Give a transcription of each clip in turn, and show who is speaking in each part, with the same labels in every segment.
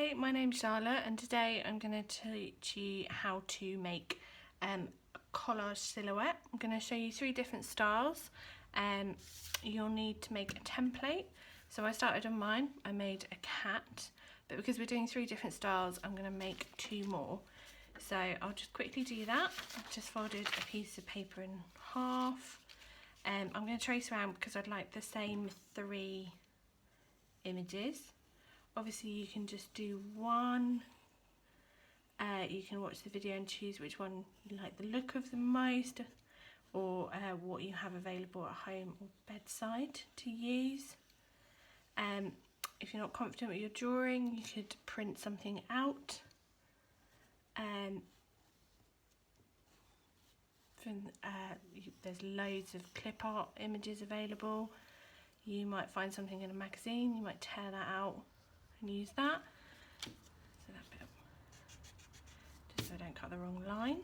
Speaker 1: Hi, my name's Charlotte and today I'm going to teach you how to make a collage silhouette. I'm going to show you 3 different styles. You'll need to make a template. So I started on mine, I made a cat, but because we're doing 3 different styles I'm going to make 2 more. So I'll just quickly do that. I've just folded a piece of paper in half. I'm going to trace around because I'd like the same 3 images. Obviously you can just do one, you can watch the video and choose which one you like the look of the most, or what you have available at home or bedside to use. If you're not confident with your drawing, you could print something out. There's loads of clip art images available. You might find something in a magazine, you might tear that out and use that. So that bit, just so I don't cut the wrong line.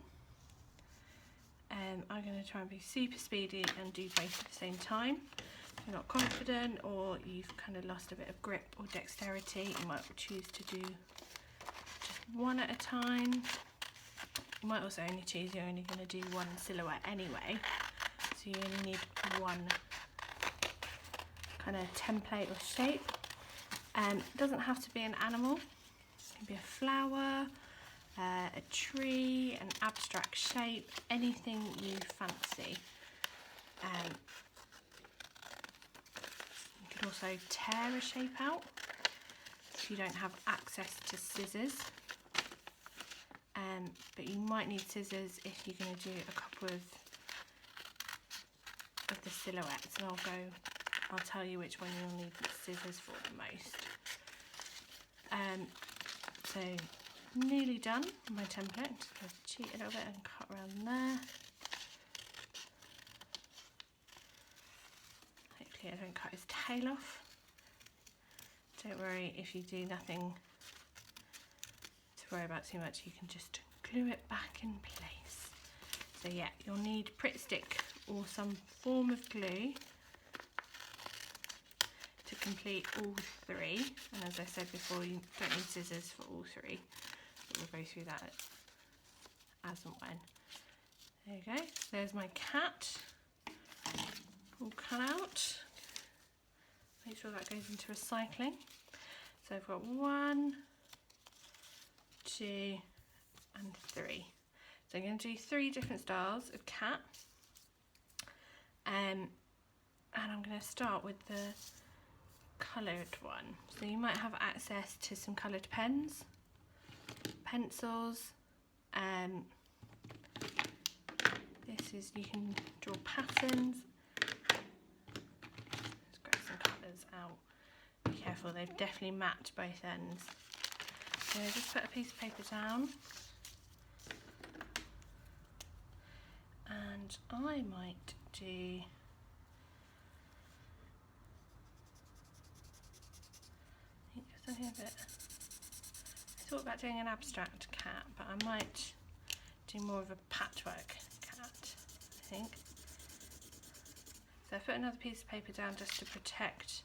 Speaker 1: I'm going to try and be super speedy and do both at the same time. If you're not confident or you've kind of lost a bit of grip or dexterity, you might choose to do just one at a time. You might also only choose you're only going to do one silhouette anyway, so you only need one kind of template or shape. It doesn't have to be an animal, it can be a flower, a tree, an abstract shape, anything you fancy. You could also tear a shape out if you don't have access to scissors, but you might need scissors if you're going to do a couple of the silhouettes, and I'll tell you which one you'll need scissors for the most. So nearly done my template. Just going to cheat a little bit and cut around there. Hopefully I don't cut his tail off. Don't worry if you do nothing to worry about too much, you can just glue it back in place. So yeah, you'll need Pritt stick or some form of glue to complete all 3, and as I said before, you don't need scissors for all 3, but we'll go through that as and when. There you go, there's my cat all cut out. Make sure that goes into recycling. So I've got 1, 2 and 3. So I'm going to do 3 different styles of cat, and I'm going to start with the coloured one. So you might have access to some coloured pens, pencils. This is, you can draw patterns. Let's grab some colours out. Be careful, they've definitely matched both ends. So just put a piece of paper down, and I might do I thought about doing an abstract cat, but I might do more of a patchwork cat, I think. So I put another piece of paper down just to protect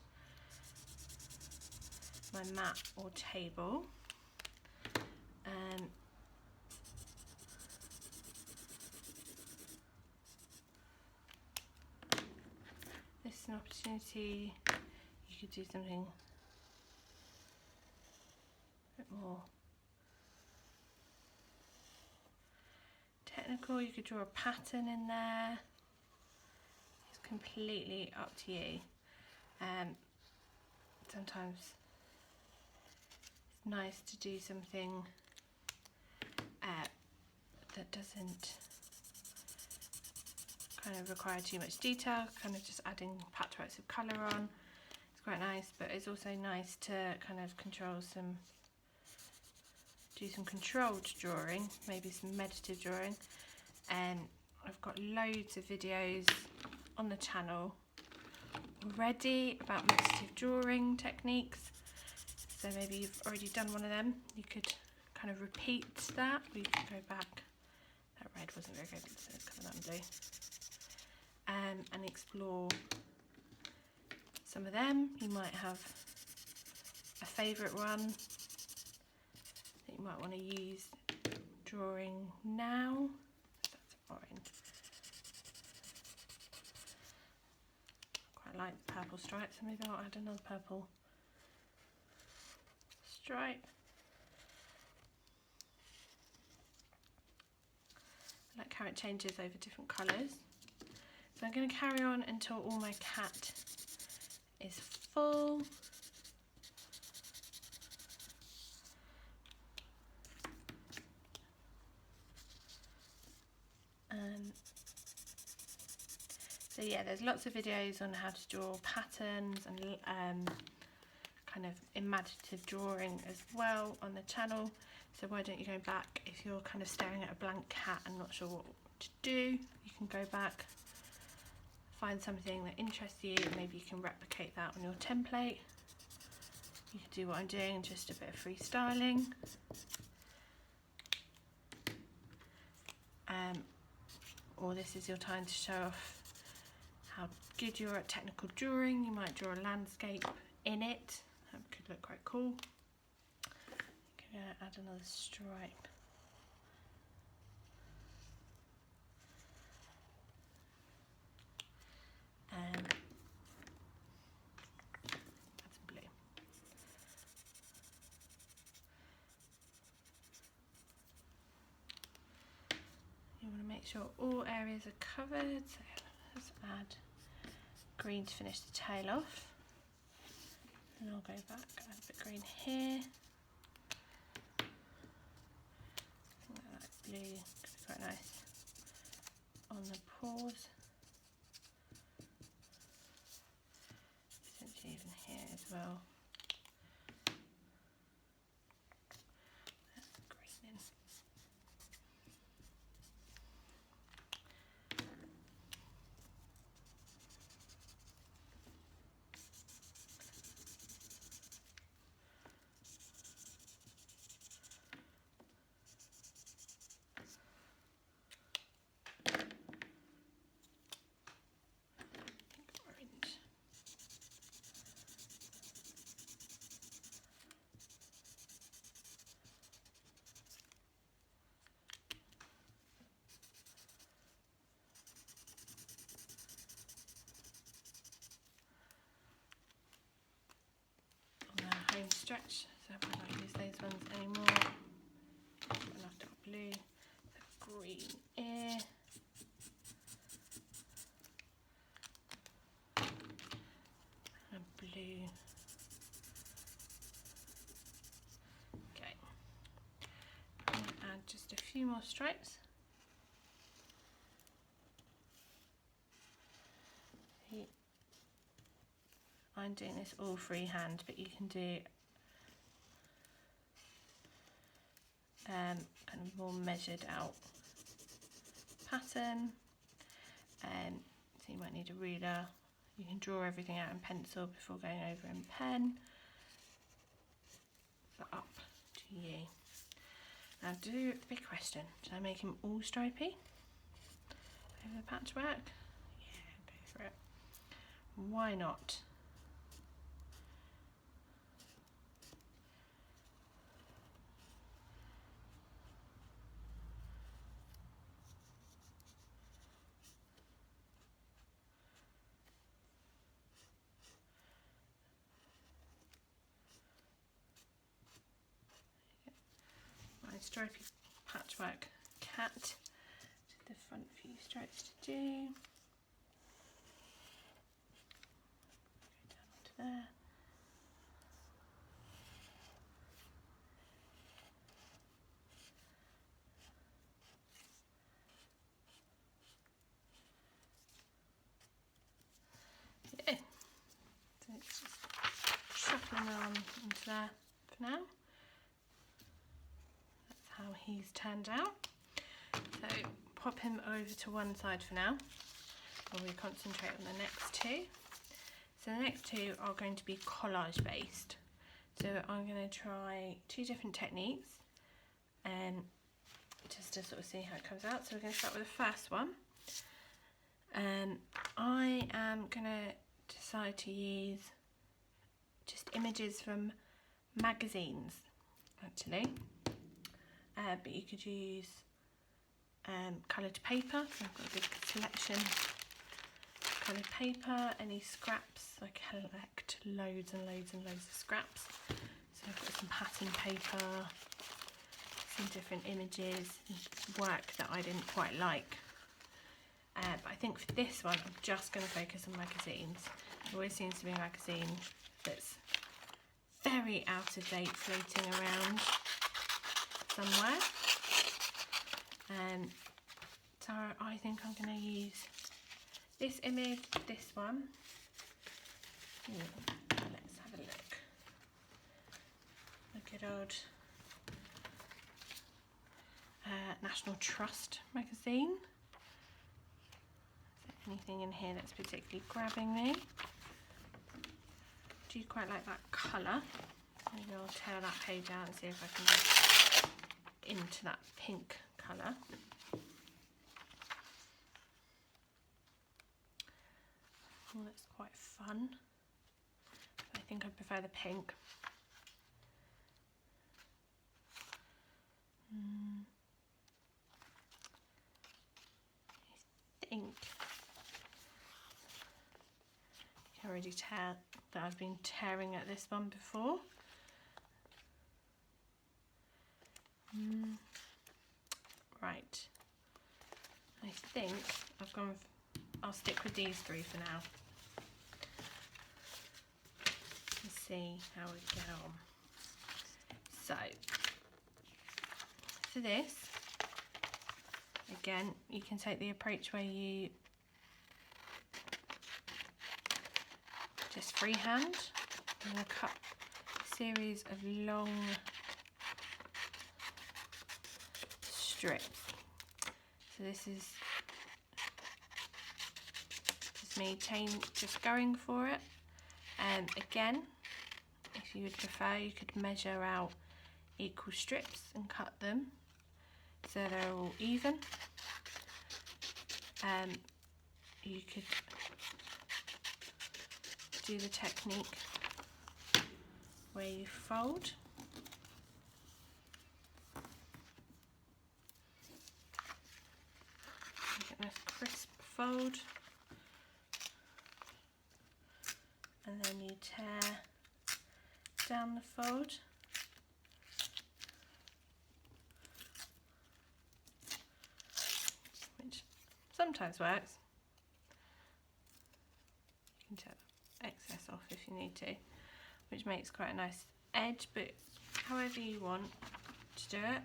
Speaker 1: my mat or table. This is an opportunity, you could do something more technical. You could draw a pattern in there. It's completely up to you. Sometimes it's nice to do something that doesn't kind of require too much detail, kind of just adding patchworks of colour on. It's quite nice, but it's also nice to kind of do some controlled drawing, maybe some meditative drawing. And I've got loads of videos on the channel already about meditative drawing techniques, so maybe you've already done one of them. You could kind of repeat that. We can go back. That red wasn't very good, so it's coming out in blue. And explore some of them. You might have a favourite one that you might want to use drawing now. That's orange. Quite like the purple stripe, so maybe I'll add another purple stripe. I like how it changes over different colours. So I'm going to carry on until all my cat is full. So yeah, there's lots of videos on how to draw patterns and kind of imaginative drawing as well on the channel. So why don't you go back, if you're kind of staring at a blank cat and not sure what to do, you can go back, find something that interests you, maybe you can replicate that on your template. You can do what I'm doing, just a bit of freestyling. Or this is your time to show off how good you're at technical drawing. You might draw a landscape in it. That could look quite cool. I'm going to add another stripe. That's blue. You want to make sure all areas are covered. So let's add green to finish the tail off. And I'll go back, add a bit of green here. I think that blue could be quite nice on the paws. Potentially even here as well. That's green in. Home stretch, so I won't use those ones anymore. Enough dark blue, so green ear, and blue. Okay, I'm going to add just a few more stripes. I'm doing this all freehand, but you can do kind of more measured out pattern. So you might need a ruler. You can draw everything out in pencil before going over in pen. So up to you. Now do a big question. Should I make him all stripy over the patchwork? Yeah, go for it. Why not? Stripy patchwork cat. Just the front few stripes to do. Go down onto there. Yeah. So it's just shuffling on into there for now. How he's turned out. So pop him over to one side for now while we concentrate on the next two. So the next two are going to be collage based. So I'm going to try two different techniques and just to sort of see how it comes out. So we're going to start with the first one. I am going to decide to use just images from magazines actually. but you could use coloured paper. So I've got a good selection of coloured paper, any scraps. I collect loads and loads and loads of scraps. So I've got some pattern paper, some different images, work that I didn't quite like. But I think for this one, I'm just going to focus on magazines. There always seems to be a magazine that's very out of date floating around somewhere. So I think I'm going to use this image, this one. Let's have a look. A good old National Trust magazine. Is there anything in here that's particularly grabbing me? Do you quite like that colour? Maybe I'll tear that page out and see if I can get into that pink colour. Oh, that's quite fun. I think I prefer the pink. I think you can already tell that I've been tearing at this one before. Right. I think I'll stick with these three for now. Let's see how we get on. So, for this, again, you can take the approach where you just freehand. I'm going to cut a series of long strips. So this is just me just going for it. And again, if you would prefer, you could measure out equal strips and cut them so they're all even. You could do the technique where you fold. Get a nice crisp fold, and then you tear down the fold. Which sometimes works. You can take excess off if you need to, which makes quite a nice edge, but however you want to do it,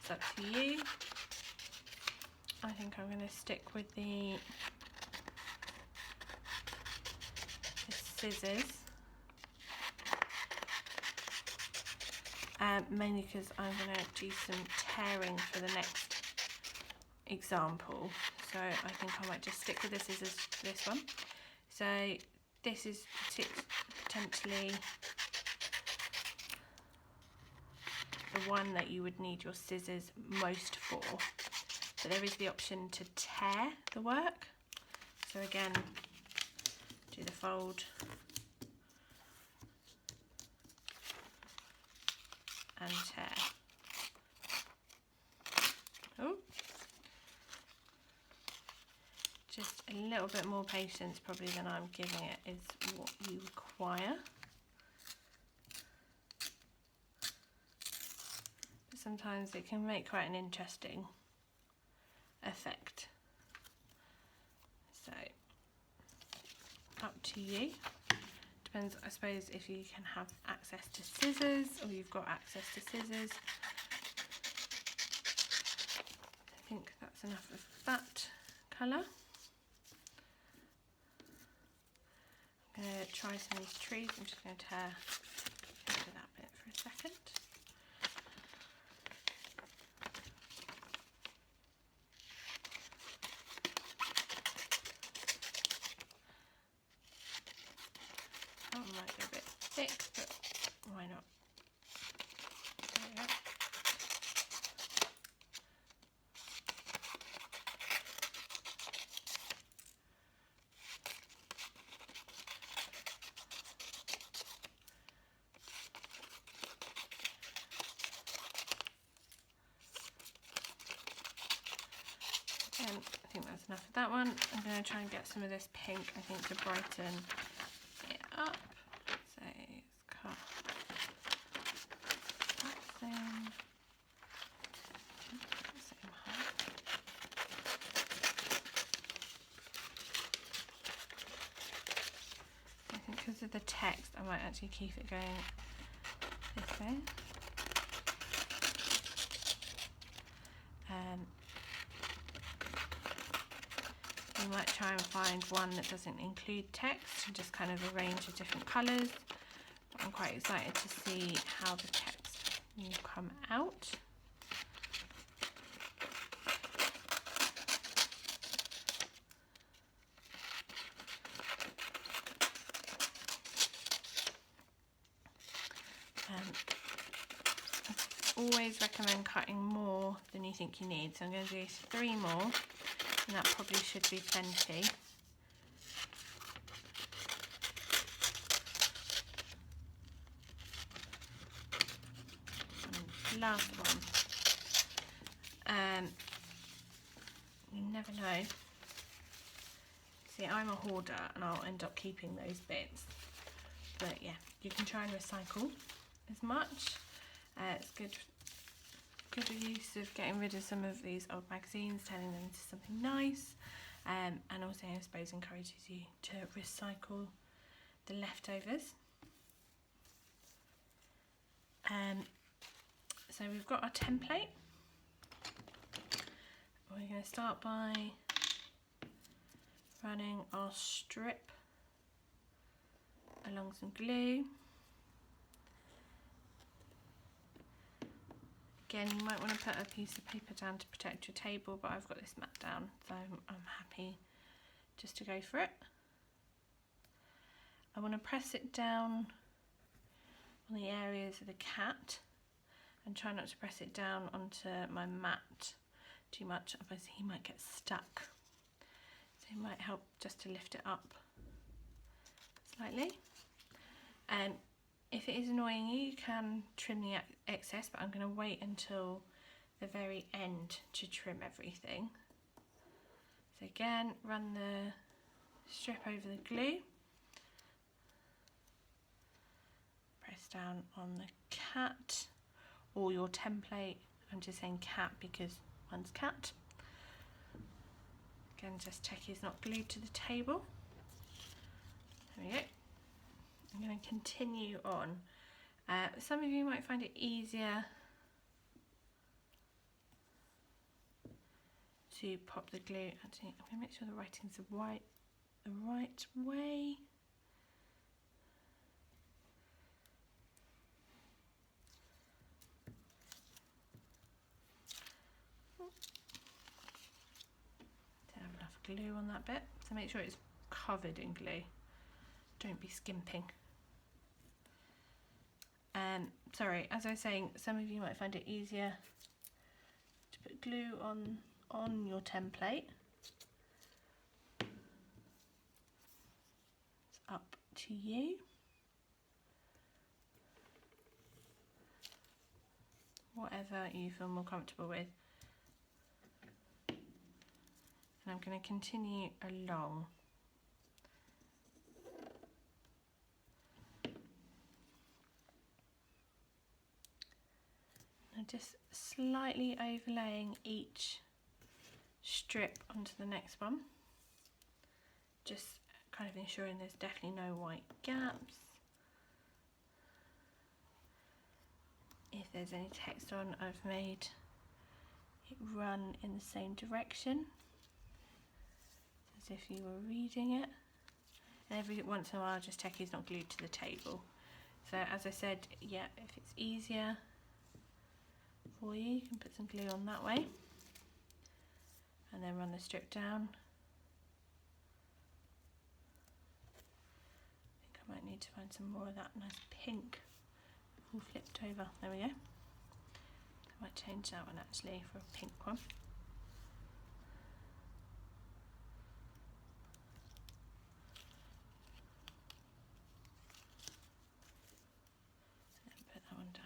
Speaker 1: it's up to you. I think I'm going to stick with the scissors, mainly because I'm going to do some tearing for the next example. So I think I might just stick with the scissors for this one. So this is potentially the one that you would need your scissors most for. But there is the option to tear the work. So again, do the fold and tear. Oh. Just a little bit more patience probably than I'm giving it is what you require. But sometimes it can make quite an interesting effect. So, up to you. Depends, I suppose, if you can have access to scissors or you've got access to scissors. I think that's enough of that colour. I'm going to try some of these trees. I'm just going to tear over that bit for a second. That one might be a bit thick, but why not? There we go. I think that's enough of that one. I'm going to try and get some of this pink, I think, to brighten it up. So let's cut that same height. I think because of the text, I might actually keep it going this way. You might try and find one that doesn't include text and just kind of a range of different colours. I'm quite excited to see how the text will come out. I always recommend cutting more than you think you need, so I'm going to do 3 more. And that probably should be plenty. And last one. You never know. See, I'm a hoarder and I'll end up keeping those bits. But yeah, you can try and recycle as much. It's good use of getting rid of some of these old magazines, turning them into something nice, and also I suppose encourages you to recycle the leftovers. So we've got our template. We're going to start by running our strip along some glue. Again, you might want to put a piece of paper down to protect your table, but I've got this mat down, so I'm happy just to go for it. I want to press it down on the areas of the cat and try not to press it down onto my mat too much, otherwise he might get stuck. So it might help just to lift it up slightly. If it is annoying you, you can trim the excess, but I'm going to wait until the very end to trim everything. So again, run the strip over the glue. Press down on the cat or your template. I'm just saying cat because one's cat. Again, just check he's not glued to the table. There we go. I'm going to continue on. Some of you might find it easier to pop the glue. Actually, I'm going to make sure the writing's the right way. Don't have enough glue on that bit, so make sure it's covered in glue. Don't be skimping. Sorry, as I was saying, some of you might find it easier to put glue on your template. It's up to you. Whatever you feel more comfortable with. And I'm going to continue along. Just slightly overlaying each strip onto the next one, just kind of ensuring there's definitely no white gaps. If there's any text on, I've made it run in the same direction as if you were reading it, and every once in a while just check he's not glued to the table. So as I said, yeah, if it's easier for you, you can put some glue on that way and then run the strip down. I think I might need to find some more of that nice pink all flipped over. There we go. I might change that one actually for a pink one. Put that one down.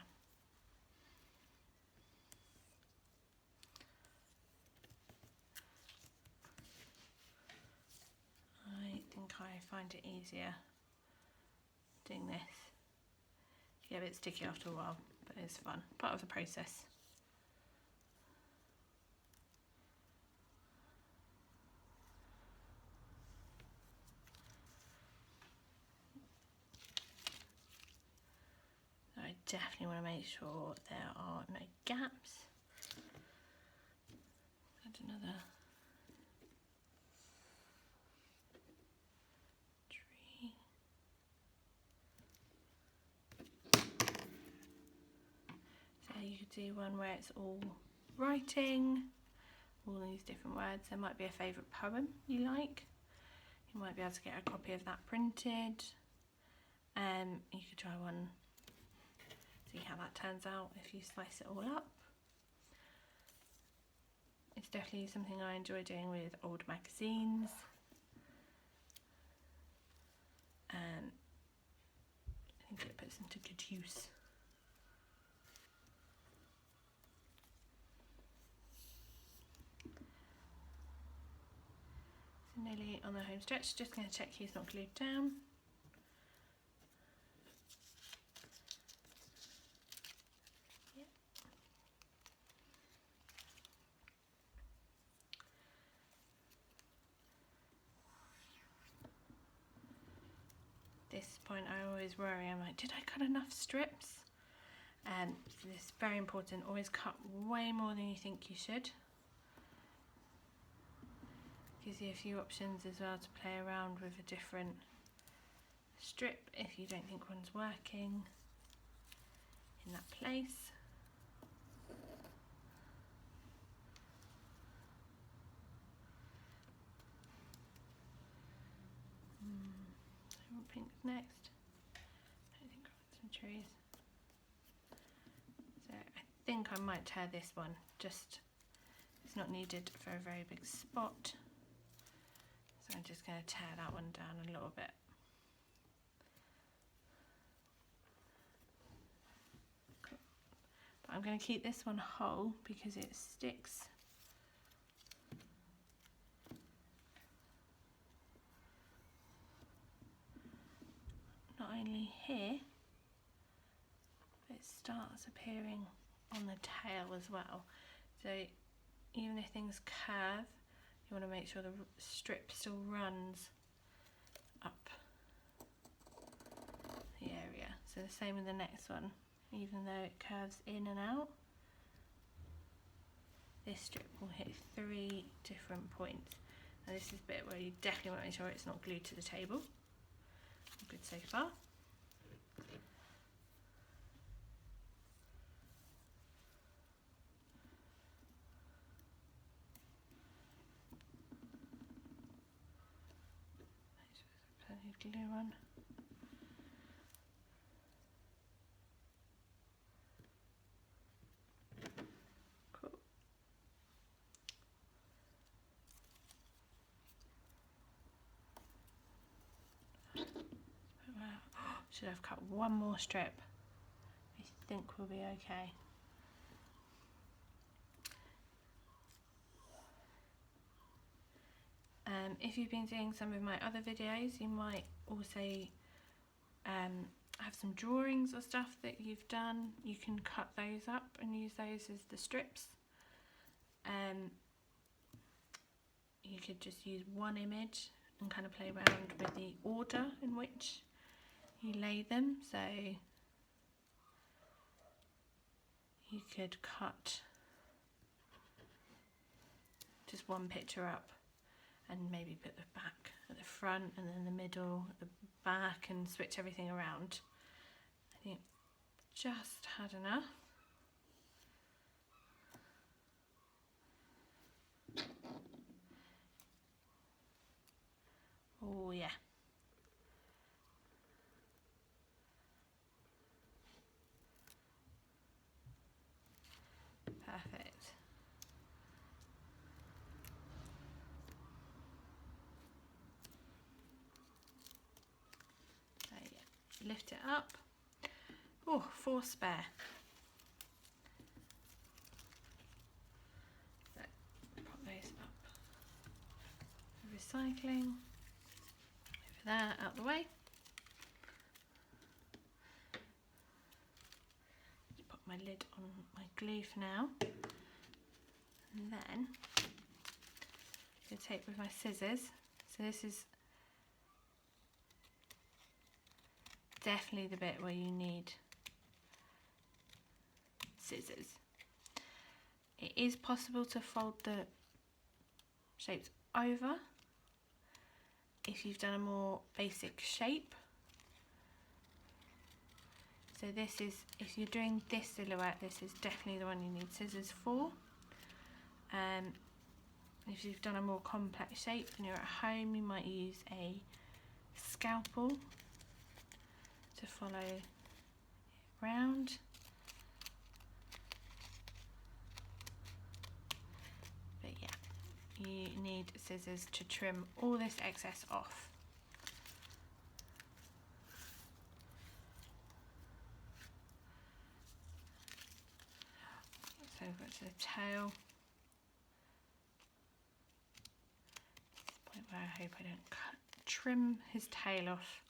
Speaker 1: I find it easier doing this. Get a bit sticky after a while, but it's fun, part of the process. I definitely want to make sure there are no gaps. Add another tree. So you could do one where it's all writing, all these different words. There might be a favourite poem you like. You might be able to get a copy of that printed. You could try one, see how that turns out if you slice it all up. It's definitely something I enjoy doing with old magazines. I think it puts them to good use. So nearly on the home stretch, just going to check he's not glued down. This point I always worry, I'm like, did I cut enough strips? So this is very important, always cut way more than you think you should. Gives you a few options as well to play around with a different strip if you don't think one's working in that place. Pink next. I think I want some trees. So I think I might tear this one, just it's not needed for a very big spot. So I'm just going to tear that one down a little bit. Cool. But I'm going to keep this one whole because it sticks. Not only here, but it starts appearing on the tail as well. So even if things curve, you want to make sure the strip still runs up the area. So the same with the next one, even though it curves in and out, this strip will hit 3 different points. Now this is the bit where you definitely want to make sure it's not glued to the table. Good so far. Plenty of glue on. Cool. Should have cut one more strip. I think we'll be okay. If you've been seeing some of my other videos, you might also have some drawings or stuff that you've done. You can cut those up and use those as the strips. You could just use one image and kind of play around with the order in which you lay them. So you could cut just one picture up and maybe put the back at the front and then the middle at the back and switch everything around. I think just had enough. Oh yeah. Perfect. So yeah, lift it up. Oh, 4 spare. So pop those up. Recycling over there out the way. Just put my lid on my glue for now. And then I'm going to take with my scissors. So this is definitely the bit where you need scissors. It is possible to fold the shapes over if you've done a more basic shape. So this is, if you're doing this silhouette, this is definitely the one you need scissors for. If you've done a more complex shape and you're at home, you might use a scalpel to follow it round. But yeah, you need scissors to trim all this excess off. So we've got to the tail. This is the point where I hope I don't trim his tail off.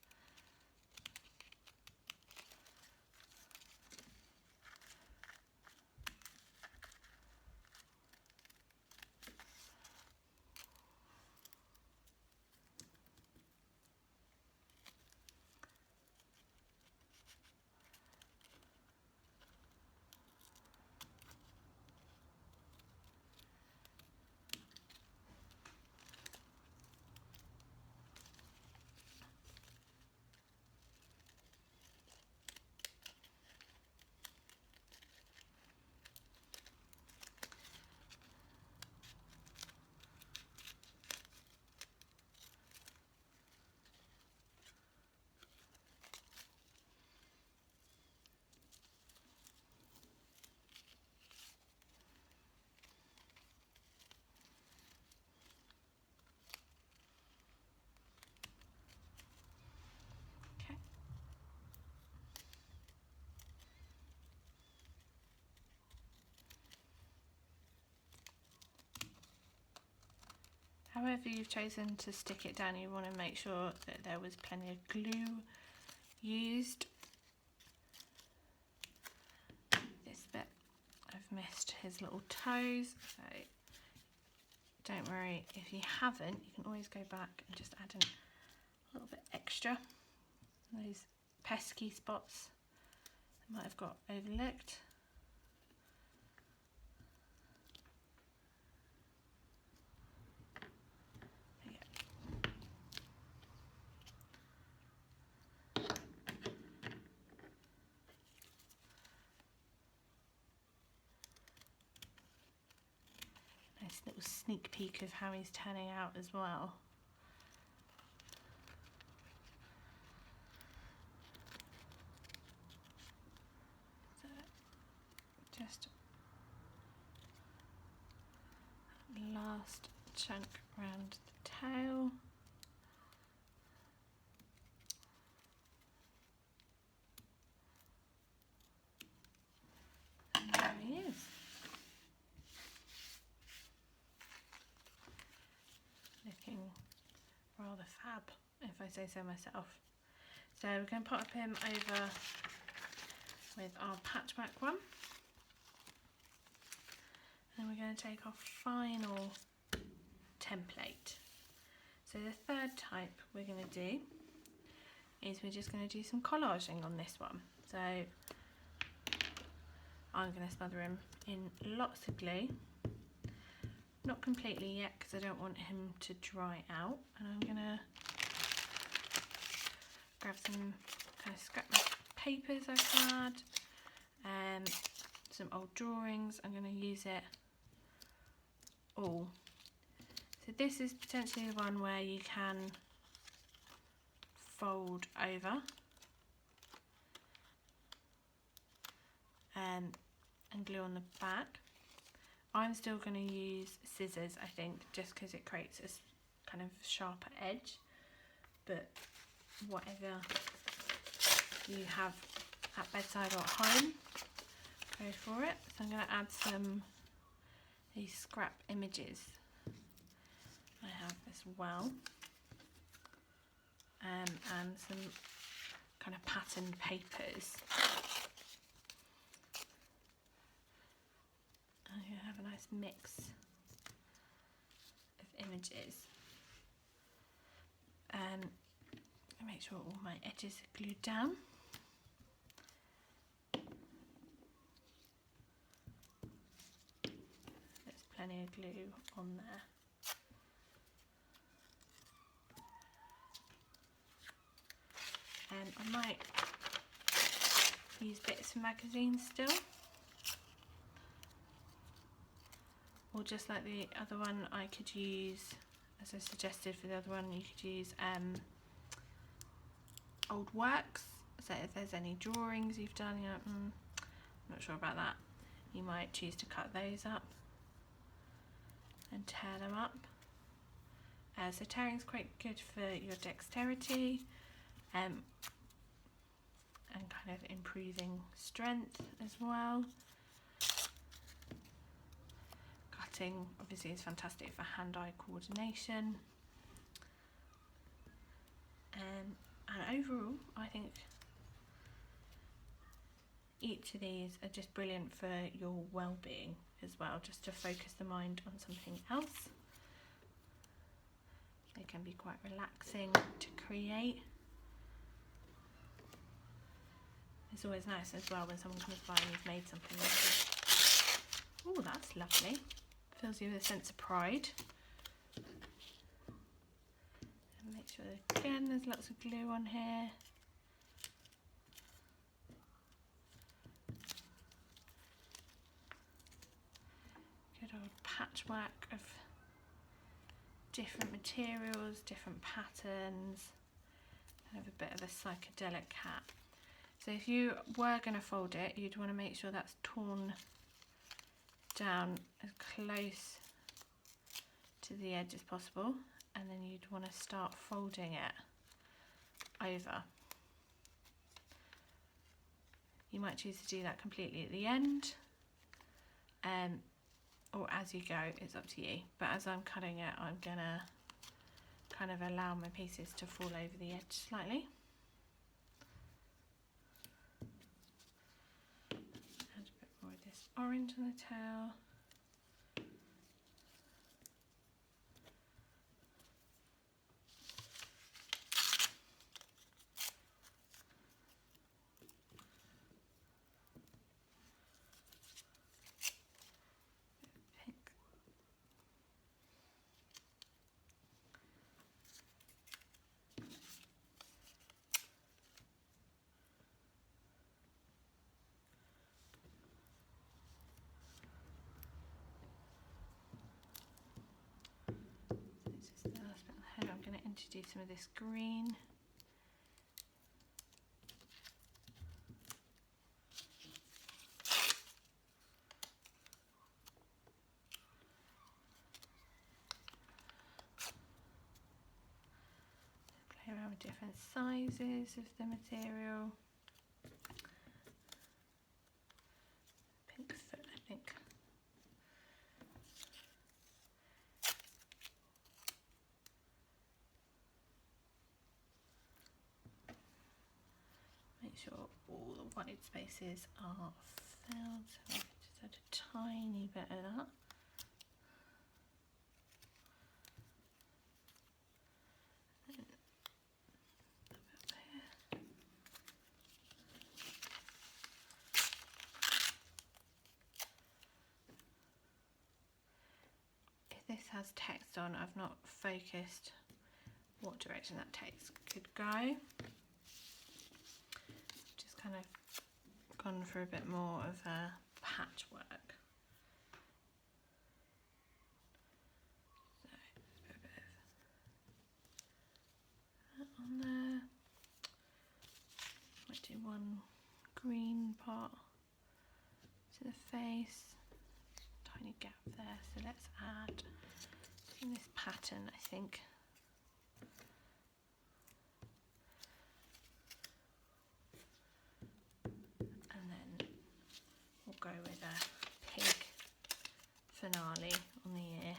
Speaker 1: However you've chosen to stick it down, you want to make sure that there was plenty of glue used. This bit, I've missed his little toes, so don't worry if you haven't, you can always go back and just add in a little bit extra. Those pesky spots I might have got overlooked. Nice little sneak peek of how he's turning out as well. So just last chunk around the tail. And there he is. Looking rather fab, if I say so myself. So we're going to pop him over with our patchwork one. And we're going to take our final template. So the third type we're going to do is we're just going to do some collaging on this one. So I'm going to smother him in lots of glue. Not completely yet because I don't want him to dry out. And I'm going to grab some kind of scrap papers I've had, some old drawings. I'm going to use it all. So this is potentially the one where you can fold over and glue on the back. I'm still going to use scissors, I think, just because it creates this kind of sharper edge, but whatever you have at bedside or at home, go for it. So I'm going to add some these scrap images I have as well, and some kind of patterned papers. And you have a nice mix of images. Make sure all my edges are glued down. There's plenty of glue on there. I might use bits of magazines still, or just like the other one, I could use, as I suggested for the other one, you could use old works. So if there's any drawings you've done, I'm not sure about that, you might choose to cut those up and tear them up. So tearing is quite good for your dexterity and kind of improving strength as well. Cutting obviously is fantastic for hand-eye coordination. And overall, I think each of these are just brilliant for your well-being as well, just to focus the mind on something else. They can be quite relaxing to create. It's always nice as well when someone comes by and you've made something like this. Oh, that's lovely. Fills you with a sense of pride. And make sure that, again, there's lots of glue on here. Good old patchwork of different materials, different patterns, kind of a bit of a psychedelic hat. So if you were going to fold it, you'd want to make sure that's torn down as close to the edge as possible, and then you'd want to start folding it over. You might choose to do that completely at the end, or as you go, it's up to you. But as I'm cutting it, I'm gonna kind of allow my pieces to fall over the edge slightly. Add a bit more of this orange on the tail. I'm going to introduce some of this green. Play around with different sizes of the material. Pink foot, I think. Make sure all the white spaces are filled. So just add a tiny bit of that. If this has text on, I've not focused what direction that text could go. Just kind of gone for a bit more of a patchwork. So a bit of that on there. Might do one green part to the face. Tiny gap there, so let's add in this pattern, I think. And then we'll go with a pig finale on the ear.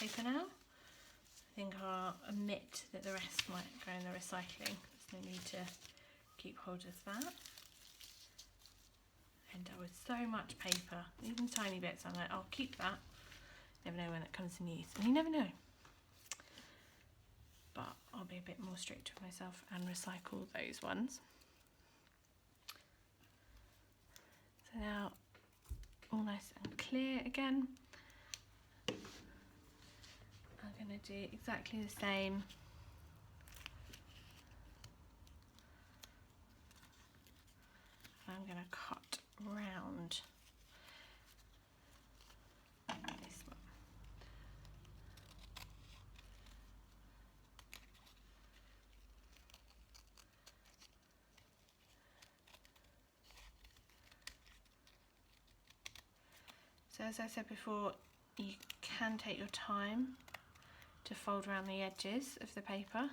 Speaker 1: paper now. I think I'll admit that the rest might go in the recycling. There's no need to keep hold of that. End up with so much paper, even tiny bits. I'm like, I'll keep that. Never know when it comes in use, and you never know. But I'll be a bit more strict with myself and recycle those ones. So now, all nice and clear again. I'm going to do exactly the same. I'm going to cut round this one. So as I said before, you can take your time to fold around the edges of the paper.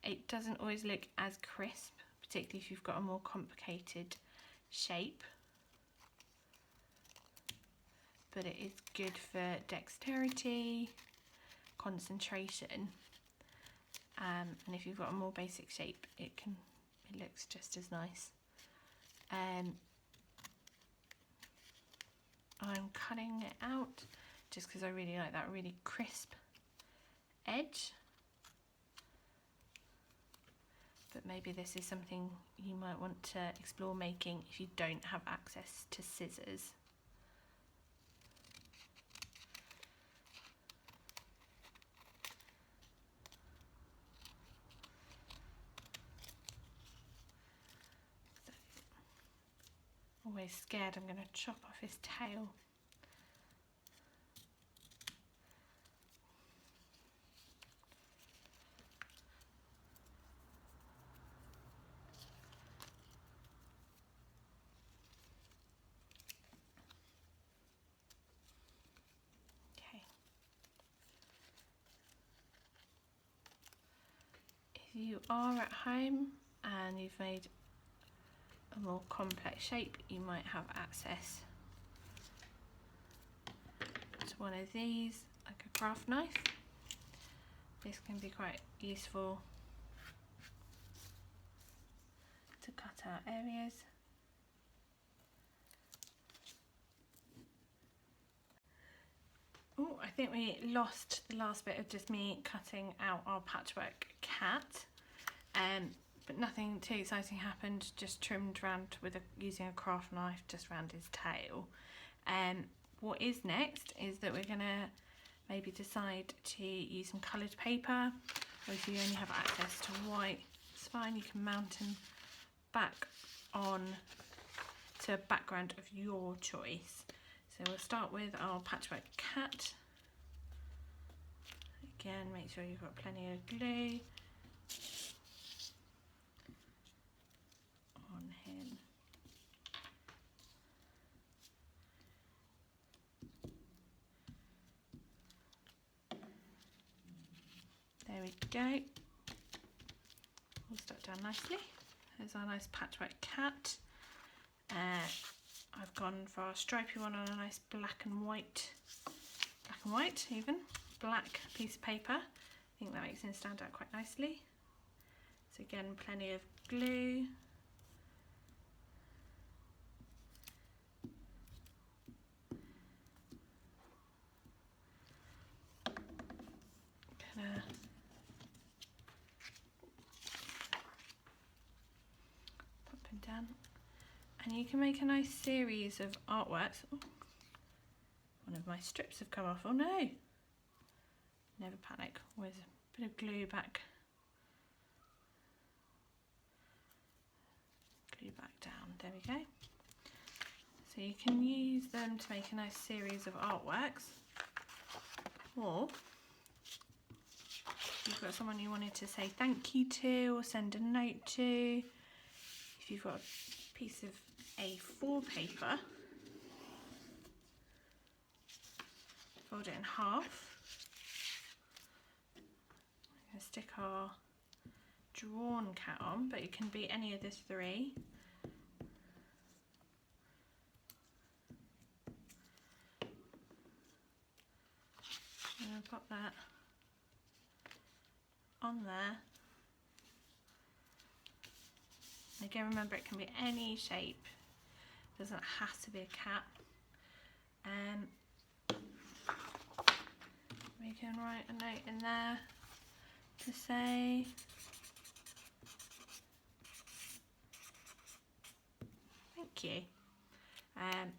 Speaker 1: It doesn't always look as crisp, particularly if you've got a more complicated shape, but it is good for dexterity, concentration, and if you've got a more basic shape, it looks just as nice. I'm cutting it out just because I really like that really crisp edge. But maybe this is something you might want to explore making if you don't have access to scissors. So, always scared I'm going to chop off his tail. If you are at home and you've made a more complex shape, you might have access to one of these, like a craft knife. This can be quite useful to cut out areas. Oh, I think we lost the last bit of just me cutting out our patchwork cat, but nothing too exciting happened, just trimmed round using a craft knife just round his tail. What is next is that we're going to maybe decide to use some coloured paper, or if you only have access to white, it's fine, you can mount him back on to a background of your choice. So we'll start with our patchwork cat. Again, make sure you've got plenty of glue on him. There we go. All stuck down nicely. There's our nice patchwork cat. I've gone for our stripy one on a nice black and white even, black piece of paper. I think that makes him stand out quite nicely. So again, plenty of glue. Gonna pop him down. And you can make a nice series of artworks. Oh, one of my strips have come off. Oh no! Never panic. With a bit of glue back. Glue back down. There we go. So you can use them to make a nice series of artworks. Or if you've got someone you wanted to say thank you to or send a note to, if you've got a piece of A4 paper, fold it in half. I'm going to stick our drawn cat on, but it can be any of the three. going to pop that on there. Again, remember it can be any shape, doesn't have to be a cap. We can write a note in there to say thank you,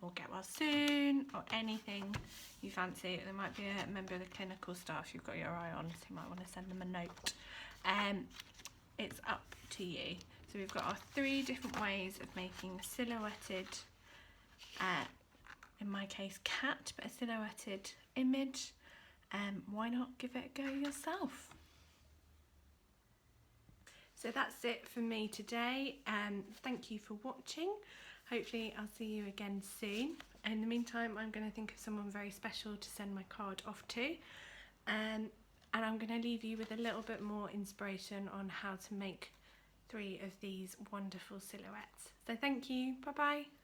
Speaker 1: or get well soon, or anything you fancy. There might be a member of the clinical staff you've got your eye on, so you might want to send them a note. It's up to you. So we've got our 3 different ways of making a silhouetted, in my case cat, but a silhouetted image. Why not give it a go yourself? So that's it for me today. Thank you for watching. Hopefully I'll see you again soon. In the meantime, I'm going to think of someone very special to send my card off to. And I'm going to leave you with a little bit more inspiration on how to make 3 of these wonderful silhouettes. So thank you. Bye bye.